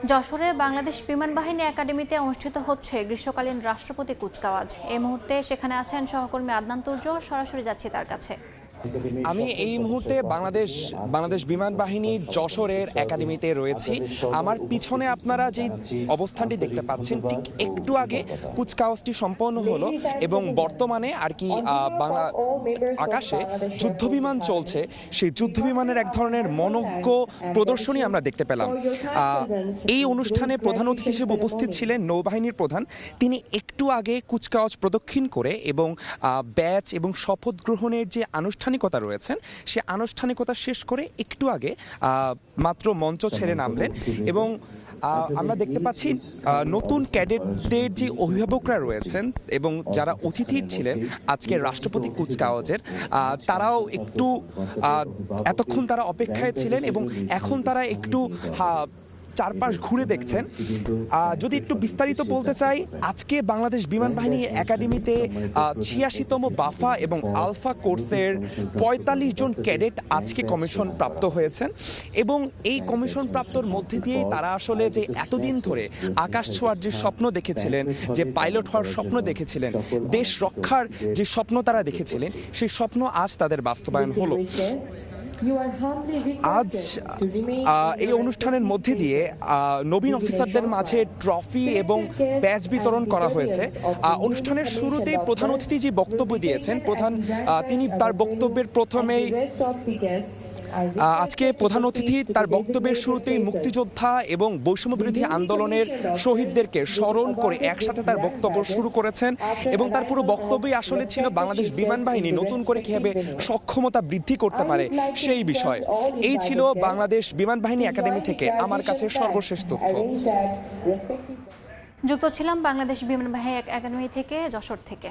যশোরে বাংলাদেশ বিমান বাহিনী একাডেমিতে অনুষ্ঠিত হচ্ছে গ্রীষ্মকালীন রাষ্ট্রপতি কুচকাওয়াজ। এই মুহূর্তে সেখানে আছেন সহকর্মী আদনান তুর্য। সরাসরি যাচ্ছি তার কাছে। আমি এই মুহূর্তে বাংলাদেশ বিমান বাহিনীর যশোরের একাডেমিতে রয়েছি। আমার পিছনে আপনারা যে অবস্থানটি দেখতে পাচ্ছেন, ঠিক একটু আগে কুচকাওয়াজটি সম্পন্ন হলো এবং বর্তমানে আর কি বাংলা আকাশে যুদ্ধবিমান চলছে। সেই যুদ্ধবিমানের এক ধরনের মনোজ্ঞ প্রদর্শনী আমরা দেখতে পেলাম। এই অনুষ্ঠানে প্রধান অতিথি হিসেবে উপস্থিত ছিলেন নৌবাহিনীর প্রধান। তিনি একটু আগে কুচকাওয়াজ প্রদক্ষিণ করে এবং ব্যাচ এবং শপথ গ্রহণের যে আনুষ্ঠানিকতা রয়েছেন সে আনুষ্ঠানিকতা শেষ করে একটু আগে মাত্র মঞ্চ ছেড়ে নামলেন এবং আমরা দেখতে পাচ্ছি নতুন ক্যাডেটদের যে অভিভাবকরা রয়েছেন এবং যারা অতিথি ছিলেন আজকের রাষ্ট্রপতি কুচকাওয়াজের, তারাও একটু এতক্ষণ তারা অপেক্ষায় ছিলেন এবং এখন তারা একটু চারপাশ ঘুরে দেখছেন। যদি একটু বিস্তারিত বলতে চাই, আজকে বাংলাদেশ বিমান বাহিনী একাডেমিতে ৮৬তম বাফা এবং আলফা কোর্সের ৪৫ জন ক্যাডেট আজকে কমিশন প্রাপ্ত হয়েছেন এবং এই কমিশন প্রাপ্তর মধ্যে দিয়েই তারা আসলে যে এতদিন ধরে আকাশ ছোঁয়ার যে স্বপ্ন দেখেছিলেন, যে পাইলট হওয়ার স্বপ্ন দেখেছিলেন, দেশ রক্ষার যে স্বপ্ন তারা দেখেছিলেন, সেই স্বপ্ন আজ তাদের বাস্তবায়ন হলো। আজ এই অনুষ্ঠানের মধ্যে দিয়ে নবীন অফিসারদের মাঝে ট্রফি এবং ব্যাজ বিতরণ করা হয়েছে। অনুষ্ঠানের শুরুতেই প্রধান অতিথি যে বক্তব্য দিয়েছেন, তিনি তার বক্তব্যের প্রথমেই আজকে প্রধান অতিথি তার বক্তব্যের শুরুতেই মুক্তিযোদ্ধা এবং বৈষম্য বিরোধী আন্দোলনের শহীদদেরকে স্মরণ করে একসাথে তার বক্তব্য শুরু করেছেন এবং তার পুরো বক্তব্যই আসলে ছিল বাংলাদেশ বিমান বাহিনী নতুন করে কিভাবে সক্ষমতা বৃদ্ধি করতে পারে সেই বিষয়। এই ছিল বাংলাদেশ বিমান বাহিনী একাডেমি থেকে আমার কাছে সর্বশেষ তথ্য। যুক্ত ছিলাম বাংলাদেশ বিমান বাহিনী একাডেমি থেকে, যশোর থেকে।